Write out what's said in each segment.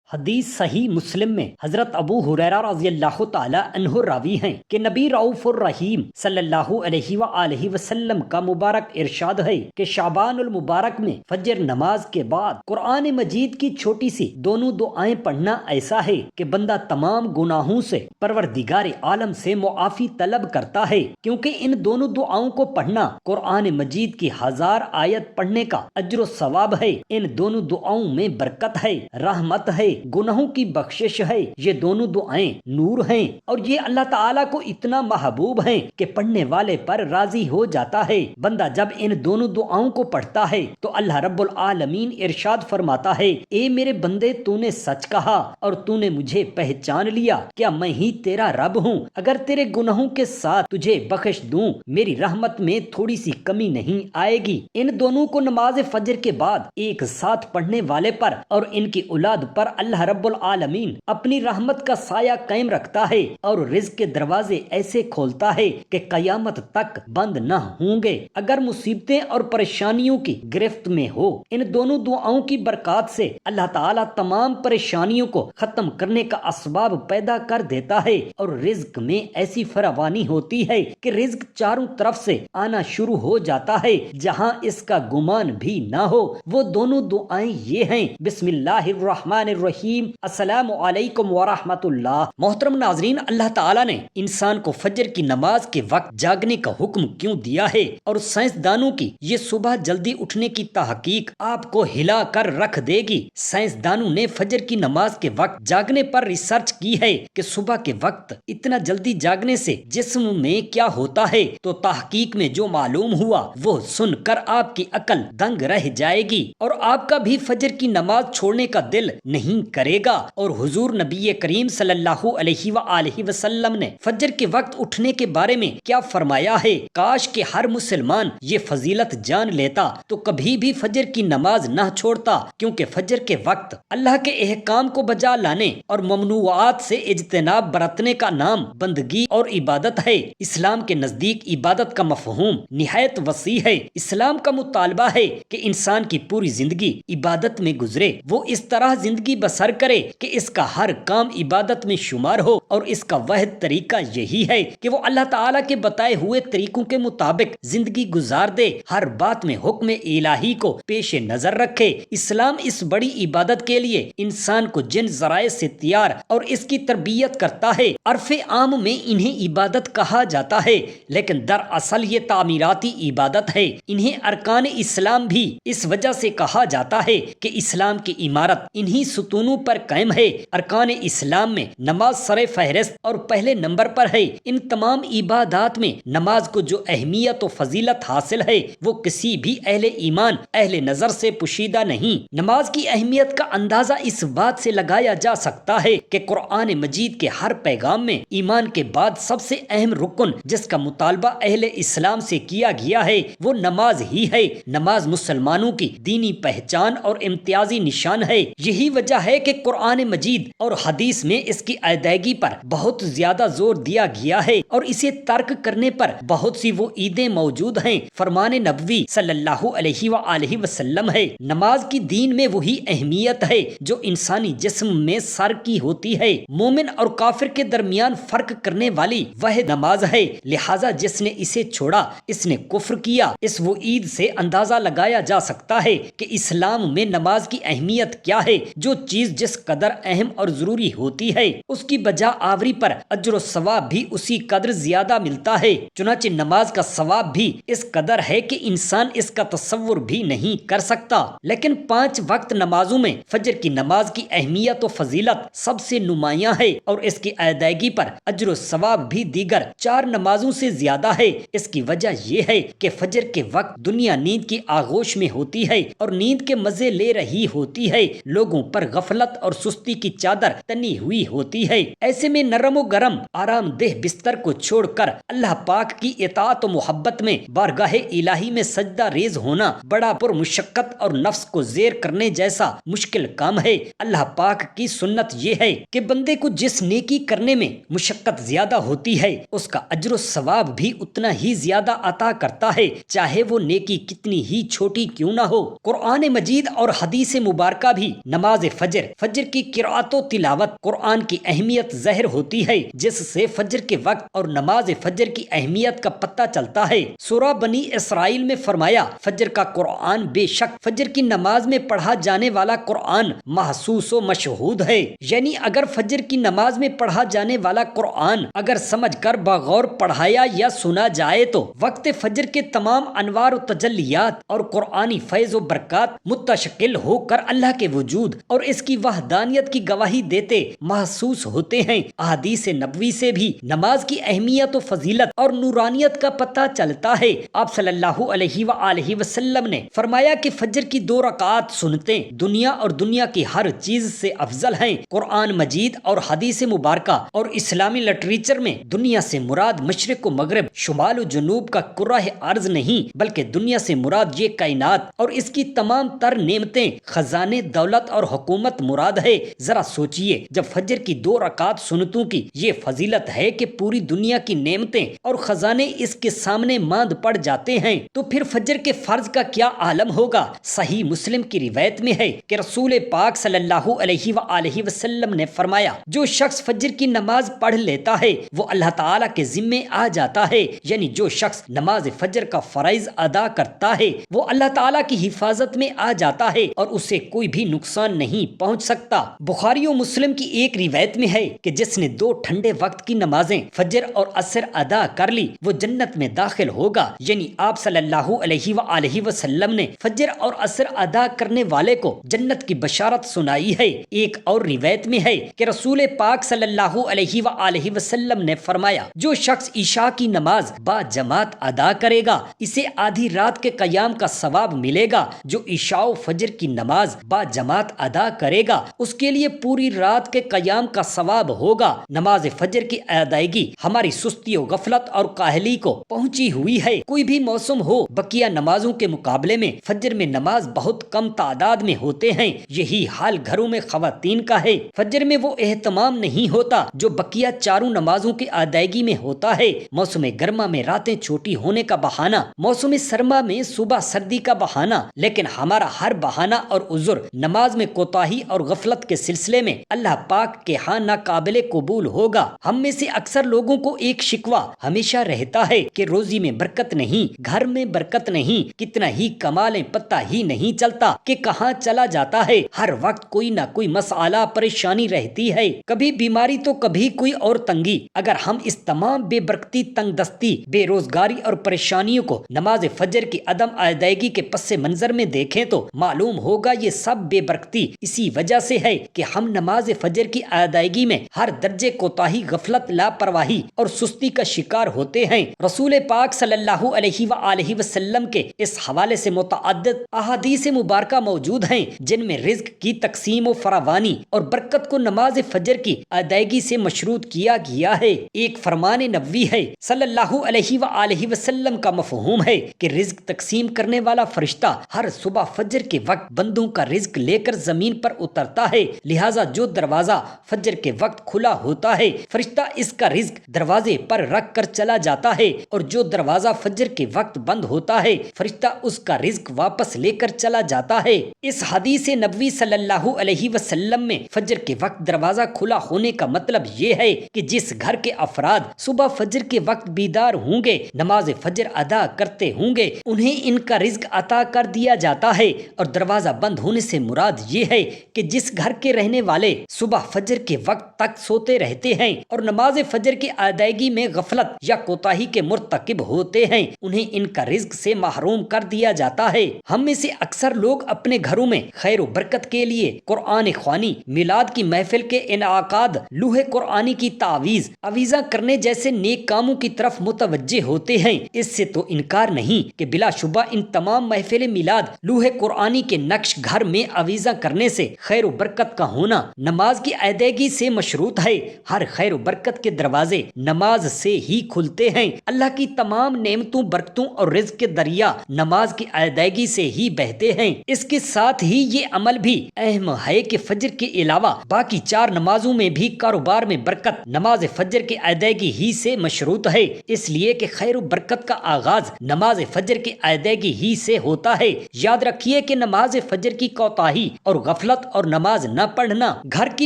حدیث صحیح مسلم میں حضرت ابو ہریرہ رضی اللہ تعالی عنہ راوی ہیں کہ نبی رؤوف الرحیم صلی اللہ علیہ وآلہ وسلم کا مبارک ارشاد ہے کہ شعبان المبارک میں فجر نماز کے بعد قرآن مجید کی چھوٹی سی دونوں دعائیں پڑھنا ایسا ہے کہ بندہ تمام گناہوں سے پروردگار عالم سے معافی طلب کرتا ہے، کیونکہ ان دونوں دعاؤں کو پڑھنا قرآن مجید کی 1000 آیت پڑھنے کا اجر و ثواب ہے۔ ان دونوں دعاؤں میں برکت ہے، رحمت ہے، گناہوں کی بخشش ہے۔ یہ دونوں دعائیں نور ہیں اور یہ اللہ تعالیٰ کو اتنا محبوب ہیں کہ پڑھنے والے پر راضی ہو جاتا ہے۔ بندہ جب ان دونوں دعاؤں کو پڑھتا ہے تو اللہ رب العالمین ارشاد فرماتا ہے، اے میرے بندے، تو نے سچ کہا اور تو نے مجھے پہچان لیا، کیا میں ہی تیرا رب ہوں؟ اگر تیرے گناہوں کے ساتھ تجھے بخش دوں، میری رحمت میں تھوڑی سی کمی نہیں آئے گی۔ ان دونوں کو نماز فجر کے بعد ایک ساتھ پڑھنے والے پر اور ان کی اولاد پر اللہ رب العالمین اپنی رحمت کا سایہ قائم رکھتا ہے اور رزق کے دروازے ایسے کھولتا ہے کہ قیامت تک بند نہ ہوں گے۔ اگر مصیبتیں اور پریشانیوں کی گرفت میں ہو، ان دونوں دعاؤں کی برکات سے اللہ تعالیٰ تمام پریشانیوں کو ختم کرنے کا اسباب پیدا کر دیتا ہے اور رزق میں ایسی فراوانی ہوتی ہے کہ رزق چاروں طرف سے آنا شروع ہو جاتا ہے جہاں اس کا گمان بھی نہ ہو۔ وہ دونوں دعائیں یہ ہیں، بسم اللہ الرحمن الرحیم، السلام علیکم ورحمۃ اللہ۔ محترم ناظرین، اللہ تعالیٰ نے انسان کو فجر کی نماز کے وقت جاگنے کا حکم کیوں دیا ہے اور سائنسدانوں کی یہ صبح جلدی اٹھنے کی تحقیق آپ کو ہلا کر رکھ دے گی۔ سائنسدانوں نے فجر کی نماز کے وقت جاگنے پر ریسرچ کی ہے کہ صبح کے وقت اتنا جلدی جاگنے سے جسم میں کیا ہوتا ہے، تو تحقیق میں جو معلوم ہوا وہ سن کر آپ کی عقل دنگ رہ جائے گی اور آپ کا بھی فجر کی نماز چھوڑنے کا دل نہیں کرے گا۔ اور حضور نبی کریم صلی اللہ علیہ وآلہ وسلم نے فجر کے وقت اٹھنے کے بارے میں کیا فرمایا ہے؟ کاش کہ ہر مسلمان یہ فضیلت جان لیتا تو کبھی بھی فجر کی نماز نہ چھوڑتا، کیونکہ فجر کے وقت اللہ کے احکام کو بجا لانے اور ممنوعات سے اجتناب برتنے کا نام بندگی اور عبادت ہے۔ اسلام کے نزدیک عبادت کا مفہوم نہایت وسیع ہے۔ اسلام کا مطالبہ ہے کہ انسان کی پوری زندگی عبادت میں گزرے، وہ اس طرح زندگی بسر کرے کہ اس کا ہر کام عبادت میں شمار ہو، اور اس کا واحد طریقہ یہی ہے کہ وہ اللہ تعالیٰ کے بتائے ہوئے طریقوں کے مطابق زندگی گزار دے، ہر بات میں حکم الہی کو پیش نظر رکھے۔ اسلام اس بڑی عبادت کے لیے انسان کو جن ذرائع سے تیار اور اس کی تربیت کرتا ہے، عرف عام میں انہیں عبادت کہا جاتا ہے، لیکن دراصل یہ تعمیراتی عبادت ہے۔ انہیں ارکان اسلام بھی اس وجہ سے کہا جاتا ہے کہ اسلام کی عمارت انہی ستونوں پر قائم ہے۔ ارکان اسلام میں نماز سر فہرست اور پہلے نمبر پر ہے۔ ان تمام عبادات میں نماز کو جو اہمیت و فضیلت حاصل ہے وہ کسی بھی اہل ایمان اہل نظر سے پوشیدہ نہیں۔ نماز کی اہمیت کا اندازہ اس بات سے لگایا جا سکتا ہے کہ قرآن مجید کے ہر پیغام میں ایمان کے بعد سب سے اہم رکن جس کا مطالبہ اہل اسلام سے کیا گیا ہے وہ نماز ہی ہے۔ نماز مسلمانوں کی دینی پہچان اور امتیازی نشان ہے۔ یہی وجہ ہے کہ قرآن مجید اور حدیث میں اس کی ادائیگی پر بہت زیادہ زور دیا گیا ہے اور اسے ترک کرنے پر بہت سی وہ عیدیں موجود ہیں۔ فرمان نبوی صلی اللہ علیہ وآلہ وسلم ہے، نماز کی دین میں وہی اہمیت ہے جو انسانی جسم میں سر کی ہوتی ہے۔ مومن اور کافر کے درمیان فرق کرنے والی وہ نماز ہے، لہذا جس نے اسے چھوڑا اس نے کفر کیا۔ اس وہ عید سے اندازہ لگایا جا سکتا ہے کہ اسلام میں نماز کی اہمیت کیا ہے۔ جو چیز جس قدر اہم اور ضروری ہوتی ہے اس کی بجا آوری پر اجر و ثواب بھی اسی قدر زیادہ ملتا ہے۔ چنانچہ نماز کا ثواب بھی اس قدر ہے کہ انسان اس کا تصور بھی نہیں کر سکتا۔ لیکن 5 وقت نمازوں میں فجر کی نماز کی اہمیت و فضیلت سب سے نمایاں ہے اور اس کی ادائیگی پر اجر و ثواب بھی دیگر 4 نمازوں سے زیادہ ہے۔ اس کی وجہ یہ ہے کہ فجر کے وقت دنیا نیند کی آغوش میں ہوتی ہے اور نیند کے مزے لے رہی ہوتی ہے، لوگوں پر غفلت اور سستی کی چادر تنی ہوئی ہوتی ہے۔ ایسے ایسے میں نرم و گرم آرام دہ بستر کو چھوڑ کر اللہ پاک کی اطاعت و محبت میں بارگاہ الہی میں سجدہ ریز ہونا بڑا پر مشقت اور نفس کو زیر کرنے جیسا مشکل کام ہے۔ اللہ پاک کی سنت یہ ہے کہ بندے کو جس نیکی کرنے میں مشقت زیادہ ہوتی ہے اس کا اجر و ثواب بھی اتنا ہی زیادہ عطا کرتا ہے، چاہے وہ نیکی کتنی ہی چھوٹی کیوں نہ ہو۔ قرآن مجید اور حدیث مبارکہ بھی نماز فجر کی قرأت و تلاوت قرآن کی اہمیت ظاہر ہوتی ہے، جس سے فجر کے وقت اور نماز فجر کی اہمیت کا پتہ چلتا ہے۔ سورہ بنی اسرائیل میں فرمایا، فجر کا قرآن بے شک فجر کی نماز میں پڑھا جانے والا قرآن محسوس و مشہود ہے، یعنی اگر فجر کی نماز میں پڑھا جانے والا قرآن اگر سمجھ کر بغور پڑھایا یا سنا جائے تو وقت فجر کے تمام انوار و تجلیات اور قرآنی فیض و برکات متشکل ہو کر اللہ کے وجود اور اس کی وحدانیت کی گواہی دیتے محسوس ہوتے ہیں۔ احادیث نبوی سے بھی نماز کی اہمیت و فضیلت اور نورانیت کا پتہ چلتا ہے۔ آپ صلی اللہ علیہ وآلہ وسلم نے فرمایا کہ فجر کی 2 رکعات سنتیں دنیا اور دنیا کی ہر چیز سے افضل ہیں۔ قرآن مجید اور حدیث مبارکہ اور اسلامی لٹریچر میں دنیا سے مراد مشرق و مغرب، شمال و جنوب کا کرہ ارض نہیں، بلکہ دنیا سے مراد یہ کائنات اور اس کی تمام تر نعمتیں، خزانے، دولت اور حکومت مراد ہے۔ ذرا سوچئے، جب فجر کی 2 رکعات سنتوں کی یہ فضیلت ہے کہ پوری دنیا کی نعمتیں اور خزانے اس کے سامنے ماند پڑ جاتے ہیں، تو پھر فجر کے فرض کا کیا عالم ہوگا۔ صحیح مسلم کی روایت میں ہے کہ رسول پاک صلی اللہ علیہ وآلہ وسلم نے فرمایا، جو شخص فجر کی نماز پڑھ لیتا ہے وہ اللہ تعالیٰ کے ذمے آ جاتا ہے، یعنی جو شخص نماز فجر کا فرائض ادا کرتا ہے وہ اللہ تعالیٰ کی حفاظت میں آ جاتا ہے اور اسے کوئی بھی نقصان نہیں پہنچ سکتا۔ بخاری و مسلم کی ایک روایت میں ہے کہ جس نے 2 ٹھنڈے وقت کی نمازیں فجر اور عصر ادا کر لی وہ جنت میں داخل ہوگا، یعنی آپ صلی اللہ علیہ وآلہ وسلم نے فجر اور عصر ادا کرنے والے کو جنت کی بشارت سنائی ہے۔ ایک اور روایت میں ہے کہ رسول پاک صلی اللہ علیہ وآلہ وسلم نے فرمایا، جو شخص عشاء کی نماز با جماعت ادا کرے گا اسے آدھی رات کے قیام کا ثواب ملے گا، جو عشاء و فجر کی نماز با جماعت ادا کرے گا اس کے لیے پوری رات کے قیام کا ثواب ہوگا۔ نماز فجر کی ادائیگی ہماری سستی و غفلت اور کاہلی کو پہنچی ہوئی ہے۔ کوئی بھی موسم ہو، بقیہ نمازوں کے مقابلے میں فجر میں نماز بہت کم تعداد میں ہوتے ہیں۔ یہی حال گھروں میں خواتین کا ہے۔ فجر میں وہ اہتمام نہیں ہوتا جو بقیہ 4 نمازوں کی ادائیگی میں ہوتا ہے۔ موسم گرما میں راتیں چھوٹی ہونے کا بہانہ، موسم سرما میں صبح سردی کا بہانہ، لیکن ہمارا ہر بہانہ اور عذر نماز میں کوتاہی اور غفلت کے سلسلے میں اللہ پاک کے ہاں ناقابل قبول ہوگا۔ ہم میں سے اکثر لوگوں کو ایک شکوہ ہمیشہ رہتا ہے کہ روزی میں برکت نہیں، گھر میں برکت نہیں، کتنا ہی کما لیں پتہ ہی نہیں چلتا کہ کہاں چلا جاتا ہے۔ ہر وقت کوئی نہ کوئی مسئلہ پریشانی رہتی ہے، کبھی بیماری تو کبھی کوئی اور تنگی۔ اگر ہم اس تمام بے برکتی، تنگ دستی، بے روزگاری اور پریشانیوں کو نماز فجر کی عدم ادائیگی کے پس منظر میں دیکھیں تو معلوم ہوگا یہ سب بے برکتی اسی وجہ سے ہے کہ ہم نماز فجر کی ادائیگی میں ہر درجے کوتاہی، غفلت، لاپرواہی اور سستی کا شکار ہوتے ہیں۔ رسول پاک صلی اللہ علیہ وآلہ وسلم کے اس حوالے سے متعدد احادیث مبارکہ موجود ہیں جن میں رزق کی تقسیم و فراوانی اور برکت کو نماز فجر کی ادائیگی سے مشروط کیا گیا ہے۔ ایک فرمان نبوی ہے صلی اللہ علیہ وآلہ وسلم کا مفہوم ہے کہ رزق تقسیم کرنے والا فرشتہ ہر صبح فجر کے وقت بندوں کا رزق لے کر زمین پر اترتا ہے، لہٰذا جو دروازہ فجر کے وقت کھلا ہوتا ہے فرشتہ اس کا رزق دروازے پر رکھ کر چلا جاتا ہے، اور جو دروازہ فجر کے وقت بند ہوتا ہے فرشتہ اس کا رزق واپس لے کر چلا جاتا ہے۔ اس حدیث نبوی صلی اللہ علیہ وسلم میں فجر کے وقت دروازہ کھلا ہونے کا مطلب یہ ہے کہ جس گھر کے افراد صبح فجر کے وقت بیدار ہوں گے، نماز فجر ادا کرتے ہوں گے، انہیں ان کا رزق عطا کر دیا جاتا ہے۔ اور دروازہ بند ہونے سے مراد یہ ہے کہ جس گھر کے رہنے والے صبح فجر کے وقت تک سوتے رہتے ہیں اور نماز فجر کی ادائیگی میں غفلت یا کوتاہی کے مرتکب ہوتے ہیں، انہیں ان کا رزق سے محروم کر دیا جاتا ہے۔ ہم میں سے اکثر لوگ اپنے گھروں میں خیر و برکت کے لیے قرآن خوانی، میلاد کی محفل کے انعقاد، لوح قرآنی کی تعویذ، عویذہ کرنے جیسے نیک کاموں کی طرف متوجہ ہوتے ہیں۔ اس سے تو انکار نہیں کہ بلا شبہ ان تمام محفل میلاد، لوح قرآنی کے نقش گھر میں عویذہ کرنے سے خیر و برکت کا ہونا نماز کی ادائیگی سے مشروط ہے۔ ہر خیر و برکت کے دروازے نماز سے ہی کھلتے ہیں۔ اللہ کی تمام نعمتوں، برکتوں اور رزق کے دریا نماز کی ادائیگی سے ہی بہتے ہیں۔ اس کے ساتھ ہی یہ عمل بھی اہم ہے کہ فجر کے علاوہ باقی 4 نمازوں میں بھی کاروبار میں برکت نماز فجر کی ادائیگی ہی سے مشروط ہے، اس لیے کہ خیر و برکت کا آغاز نماز فجر کی ادائیگی ہی سے ہوتا ہے۔ یاد رکھیے کہ نماز فجر کی کوتاہی اور غفلت اور نماز نہ پڑھنا گھر کی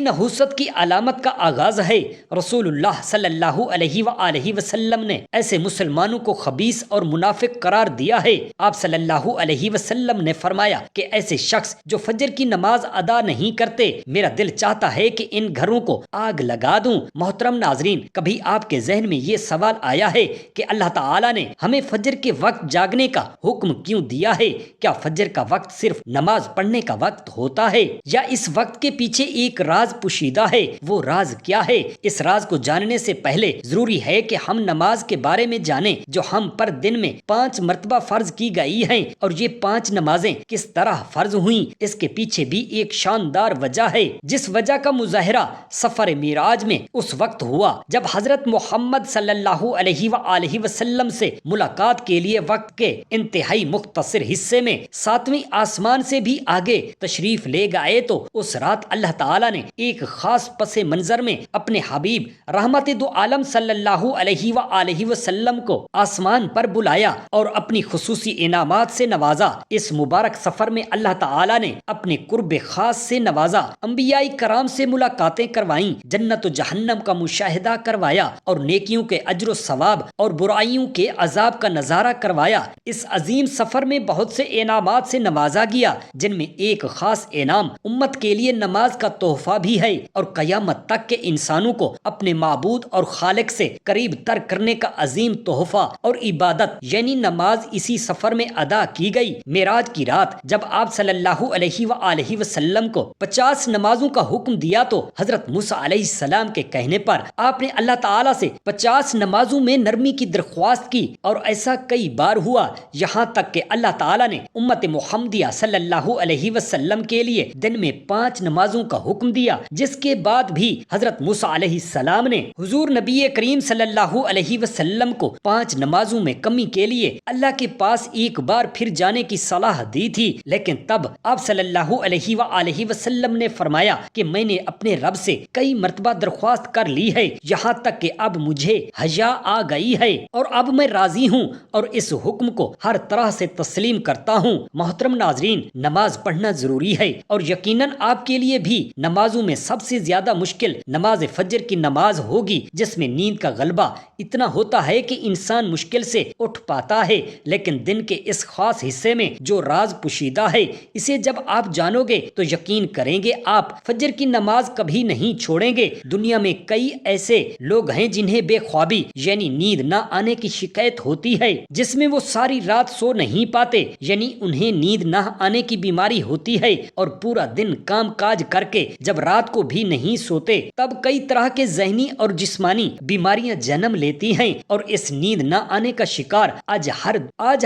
نحوست کی علامت کا آغاز ہے۔ رسول اللہ صلی اللہ علیہ وآلہ وسلم نے ایسے مسلمانوں کو خبیث اور منافق قرار دیا ہے۔ آپ صلی اللہ علیہ وسلم نے فرمایا کہ ایسے شخص جو فجر کی نماز ادا نہیں کرتے، میرا دل چاہتا ہے کہ ان گھروں کو آگ لگا دوں۔ محترم ناظرین، کبھی آپ کے ذہن میں یہ سوال آیا ہے کہ اللہ تعالیٰ نے ہمیں فجر کے وقت جاگنے کا حکم کیوں دیا ہے؟ کیا فجر کا وقت صرف نماز پڑھنے کا وقت ہوتا ہے یا اس وقت کے پیچھے ایک راز پوشیدہ ہے؟ وہ راز کیا ہے؟ اس راز کو جاننے سے پہلے ضروری ہے کہ ہم نماز کے بارے میں جانیں جو ہم پر دن میں 5 مرتبہ فرض کی گئی ہیں، اور یہ 5 نمازیں کس طرح فرض ہوئیں۔ اس کے پیچھے بھی ایک شاندار وجہ ہے، جس وجہ کا مظاہرہ سفر معراج میں اس وقت ہوا جب حضرت محمد صلی اللہ علیہ وآلہ وسلم سے ملاقات کے لیے وقت کے انتہائی مختصر حصے میں 7ویں آسمان سے بھی آگے تشریف لے گئے، تو اس رات اللہ تعالیٰ نے ایک خاص پس منظر میں اپنے حبیب رحمت دو عالم صلی اللہ علیہ وآلہ وسلم کو آسمان پر بلایا اور اپنی خصوصی انعامات سے نوازا۔ اس مبارک سفر میں اللہ تعالیٰ نے اپنے قرب خاص سے نوازا، انبیاء کرام سے ملاقاتیں کروائیں، جنت و جہنم کا مشاہدہ کروایا اور نیکیوں کے اجر و ثواب اور برائیوں کے عذاب کا نظارہ کروایا۔ اس عظیم سفر میں بہت سے انعامات سے نوازا گیا، جن میں ایک خاص انعام امت کے لیے نماز کا تحفہ بھی ہے، اور قیامت تک کے انسانوں کو اپنے معبود اور خالق سے قریب تر کرنے کا عظیم تحفہ اور عبادت یعنی نماز اسی سفر میں ادا کی گئی۔ معراج کی رات جب آپ صلی اللہ علیہ وآلہ وسلم کو 50 نمازوں کا حکم دیا تو حضرت موسیٰ علیہ السلام کے کہنے پر آپ نے اللہ تعالیٰ سے 50 نمازوں میں نرمی کی درخواست کی، اور ایسا کئی بار ہوا، یہاں تک کہ اللہ تعالیٰ نے امت محمدیہ صلی اللہ علیہ وسلم کے لیے دن میں 5 نمازوں کا حکم دیا، جس کے بعد بھی حضرت موسیٰ علیہ السلام نے حضور نبی کریم صلی اللہ علیہ وسلم کو 5 نمازوں میں کمی کے لیے اللہ کے پاس ایک بار پھر جانے کی صلاح دی تھی، لیکن تب آپ صلی اللہ علیہ وآلہ وسلم نے فرمایا کہ میں نے اپنے رب سے کئی مرتبہ درخواست کر لی ہے، یہاں تک کہ اب مجھے حیا آ گئی ہے اور اب میں راضی ہوں اور اس حکم کو ہر طرح سے تسلیم کرتا ہوں۔ محترم ناظرین، نماز پڑھنا ضروری ہے، اور یقیناً آپ کے لیے بھی نمازوں میں سب سے زیادہ مشکل نماز فجر کی نماز ہوگی، جس میں نیند کا غلبہ اتنا ہوتا ہے کہ انسان مشکل سے اٹھ پاتا ہے، لیکن دن کے اس خاص حصے میں جو راز پوشیدہ ہے، اسے جب آپ جانو گے تو یقین کریں گے آپ فجر کی نماز کبھی نہیں چھوڑیں گے۔ دنیا میں کئی ایسے لوگ ہیں جنہیں بے خوابی یعنی نیند نہ آنے کی شکایت ہوتی ہے، جس میں وہ ساری رات سو نہیں پاتے، یعنی انہیں نیند نہ آنے کی بیماری ہوتی ہے، اور پورا دن کام کاج کر کے جب رات کو بھی نہیں سوتے، تب کئی طرح کے ذہنی اور جسمانی بیماریاں جنم لیتی ہیں، اور اس نیند نہ آنے کا شکار آج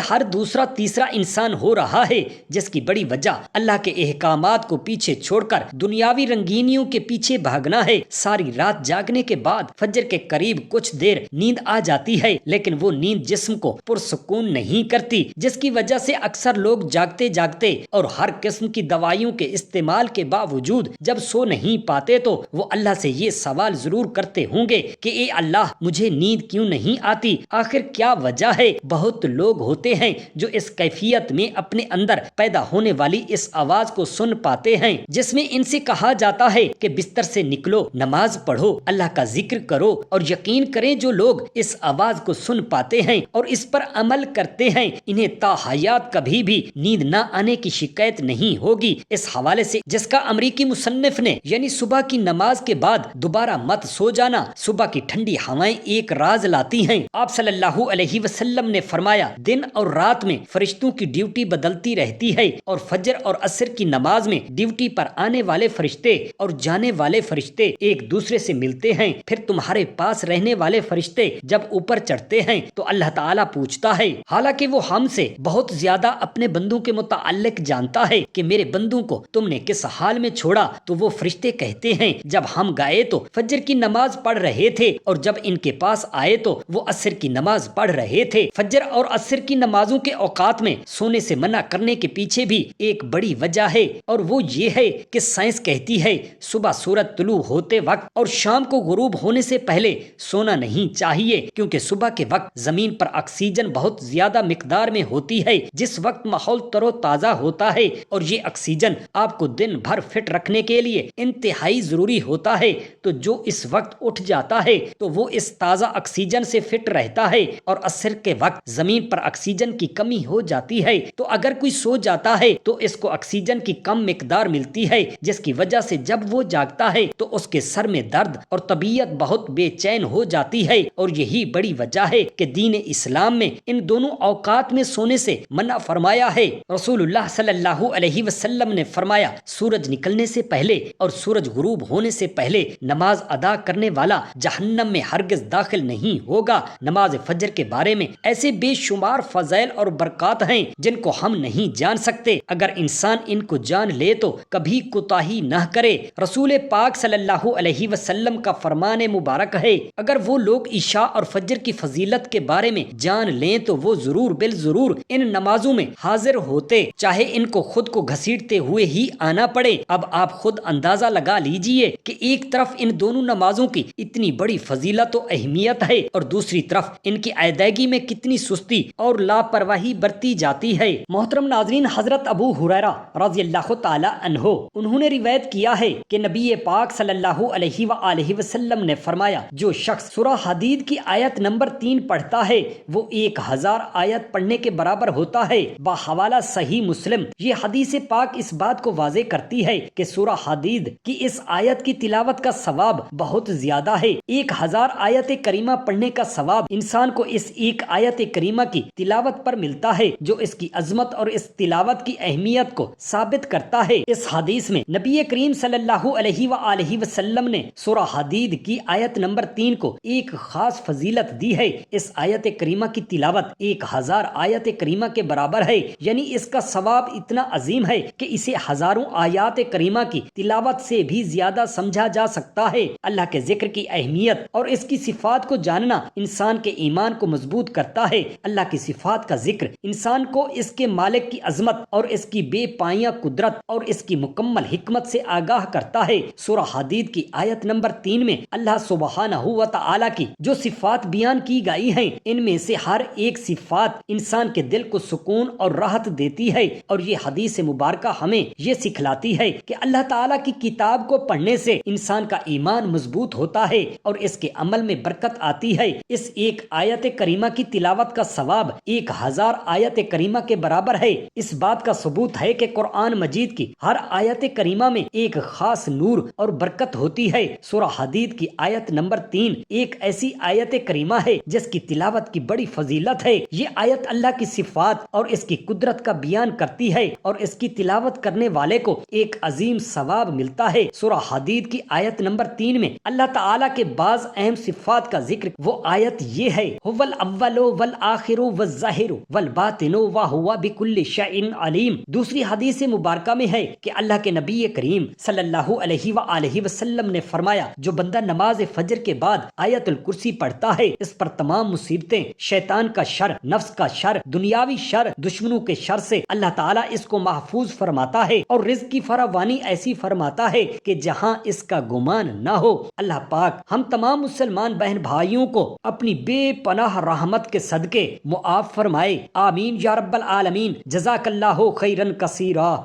ہر دوسرا تیسرا انسان ہو رہا ہے، جس کی بڑی وجہ اللہ کے احکامات کو پیچھے چھوڑ کر دنیاوی رنگینیوں کے پیچھے بھاگنا ہے۔ ساری رات جاگنے کے بعد فجر کے قریب کچھ دیر نیند آ جاتی ہے، لیکن وہ نیند جسم کو پرسکون نہیں کرتی، جس کی وجہ سے اکثر لوگ جاگتے جاگتے اور ہر قسم کی دوائیوں کے استعمال کے باوجود جب سو نہیں پاتے تو وہ اللہ سے یہ سوال ضرور کرتے ہوں گے کہ اے اللہ، مجھے نیند کیوں نہیں آتی؟ آخر کیا وجہ ہے؟ بہت لوگ ہوتے ہیں جو اس کیفیت میں اپنے اندر پیدا ہونے والی اس آواز کو سن پاتے ہیں، جس میں ان سے کہا جاتا ہے کہ بستر سے نکلو، نماز پڑھو، اللہ کا ذکر کرو، اور یقین کریں جو لوگ اس آواز کو سن پاتے ہیں اور اس پر عمل کرتے ہیں، انہیں تا حیات کبھی بھی نیند نہ آنے کی شکایت نہیں ہوگی۔ اس حوالے سے جس کا امریکی مصنف نے یعنی صبح کی نماز کے بعد دوبارہ مت سو جانا، صبح کی ٹھنڈی ہوائیں ایک راز لاتی ہیں۔ آپ صلی اللہ علیہ وسلم نے فرمایا، دن اور رات میں فرشتوں کی ڈیوٹی بدلتی رہتی ہے، اور فجر اور عصر کی نماز میں ڈیوٹی پر آنے والے فرشتے اور جانے والے فرشتے ایک دوسرے سے ملتے ہیں۔ پھر تمہارے پاس رہنے والے فرشتے جب اوپر چڑھتے ہیں تو اللہ تعالیٰ پوچھتا ہے، حالانکہ وہ ہم سے بہت زیادہ اپنے بندوں کے متعلق جانتا ہے، کہ میرے بندوں کو تم نے کس حال میں چھوڑا؟ تو وہ فرشتے کہتے ہیں، جب ہم گئے تو فجر کی نماز پڑھ رہے تھے، اور جب ان کے پاس آئے تو وہ عصر کی نماز پڑھ رہے تھے۔ فجر اور عصر کی نمازوں کے اوقات میں سونے سے منع کرنے کے پیچھے بھی ایک بڑی وجہ ہے، اور وہ یہ ہے کہ سائنس کہتی ہے صبح سورج طلوع ہوتے وقت اور شام کو غروب ہونے سے پہلے سونا نہیں چاہیے، کیونکہ صبح کے وقت زمین پر آکسیجن بہت زیادہ مقدار میں ہوتی ہے، جس وقت ماحول تر و تازہ ہوتا ہے، اور یہ آکسیجن آپ کو دن بھر فٹ رکھنے کے لیے انتہائی ضروری ہوتا ہے۔ تو جو اس وقت اٹھ جاتا ہے تو وہ اس تازہ آکسیجن سے فٹ رہتا ہے، اور عصر کے وقت زمین پر آکسیجن کی کمی ہو جاتی ہے، تو اگر کوئی سو جاتا ہے تو اس کو آکسیجن کی کم مقدار ملتی ہے، جس کی وجہ سے جب وہ جاگتا ہے تو اس کے سر میں درد اور طبیعت بہت بے چین ہو جاتی ہے، اور یہی بڑی وجہ ہے کہ دین اسلام میں ان دونوں اوقات میں سونے سے منع فرمایا ہے۔ رسول اللہ صلی اللہ علیہ وسلم نے فرمایا، سورج نکلنے سے پہلے اور سورج غروب ہونے سے پہلے نماز ادا کرنے والا جہنم میں ہرگز داخل نہیں ہوگا۔ نماز فجر کے بارے میں ایسے بے شمار فضائل اور برکات ہیں جن کو ہم نہیں جان سکتے، اگر انسان ان کو جان لے تو کبھی کوتاہی نہ کرے۔ رسول پاک صلی اللہ علیہ وسلم کا فرمان مبارک ہے، اگر وہ لوگ عشاء اور فجر کی فضیلت کے بارے میں جان لیں تو وہ ضرور بالضرور ان نمازوں میں حاضر ہوتے، چاہے ان کو خود کو گھسیٹتے ہوئے ہی آنا پڑے۔ اب آپ خود اندازہ لگا لیجئے کہ ایک طرف ان دونوں نمازوں کی اتنی بڑی فضیلت و اہمیت ہے، اور دوسری طرف ان کی ادائیگی میں کتنی سستی اور لاپرواہی برتی جاتی ہے۔ محترم ناظرین، حضرت ابو ہریرہ رضی اللہ تعالی عنہ انہوں نے روایت کیا ہے کہ نبی پاک صلی اللہ علیہ وآلہ وسلم نے فرمایا، جو شخص سورہ حدید کی آیت نمبر 3 پڑھتا ہے وہ 1000 آیت پڑھنے کے برابر ہوتا ہے۔ بحوالہ صحیح مسلم، یہ حدیث پاک اس بات کو واضح کرتی ہے کہ سورہ حدید کی اس آیت کی تلاوت کا ثواب بہت زیادہ ہے۔ 1000 آیت کریمہ پڑھنے کا ثواب انسان کو اس ایک آیت کریمہ کی تلاوت پر ملتا ہے، جو اس کی عظمت اور اس تلاوت کی اہمیت کو ثابت کرتا ہے۔ اس حدیث میں نبی کریم صلی اللہ علیہ وآلہ وسلم نے سورہ حدید کی آیت نمبر 3 کو ایک خاص فضیلت دی ہے۔ اس آیت کریمہ کی تلاوت 1000 آیت کریمہ کے برابر ہے، یعنی اس کا ثواب اتنا عظیم ہے کہ اسے ہزاروں آیات کریمہ کی تلاوت سے بھی زیادہ سمجھا جا سکتا ہے۔ اللہ کے ذکر کی اہمیت اور اس کی صفات کو جاننا انسان کے ایمان کو مضبوط کرتا ہے۔ اللہ کی صفات کا ذکر انسان کو اس کے مالک کی عظمت اور اس کی بے پائیاں قدرت اور اس کی مکمل حکمت سے آگاہ کرتا ہے۔ سورہ حدید کی آیت نمبر 3 میں اللہ سبحانہ و تعالی کی جو صفات بیان کی گئی ہیں، ان میں سے ہر ایک صفات انسان کے دل کو سکون اور راحت دیتی ہے، اور یہ حدیث مبارکہ ہمیں یہ سکھلاتی ہے کہ اللہ تعالیٰ کی کتاب کو پڑھنے سے انسان کا ایمان مضبوط ہوتا ہے اور اس کے عمل میں برکت آتی ہے۔ اس ایک آیت کریمہ کی تلاوت کا ثواب 1000 آیت کریمہ کے برابر ہے۔ اس بات کا ثبوت ہے کہ قرآن مجید کی ہر آیت کریمہ میں ایک خاص نور اور برکت ہوتی ہے۔ سورہ حدید کی آیت نمبر 3 ایک ایسی آیت کریمہ ہے جس کی تلاوت کی بڑی فضیلت ہے۔ یہ آیت اللہ کی صفات اور اس کی قدرت کا بیان کرتی ہے، اور اس کی تلاوت کرنے والے کو ایک عظیم ثواب ملتا ہے۔ سورہ حدید کی آیت نمبر 3 میں اللہ تعالیٰ کے بعض اہم صفات کا ذکر، وہ آیت یہ ہے، هو الاول والآخر والظاہر والباطن وهو بكل شیء علیم۔ دوسری حدیث مبارکہ میں ہے کہ اللہ کے نبی کریم صلی اللہ علیہ وآلہ وسلم نے فرمایا، جو بندہ نماز فجر کے بعد آیت الکرسی پڑھتا ہے، اس پر تمام مصیبتیں، شیطان کا شر، نفس کا شر، دنیاوی شر، دشمنوں کے شر سے اللہ تعالیٰ اس کو محفوظ فرماتا ہے، اور رزق کی فراوانی ایسی فرماتا ہے کہ جہاں اس کا گمان نہ ہو۔ اللہ پاک ہم تمام مسلمان بہن بھائیوں کو اپنی بے پناہ رحمت کے صدقے معاف فرمائے، آمین یا رب العالمین۔ جزاک اللہ خیرا کثیرا۔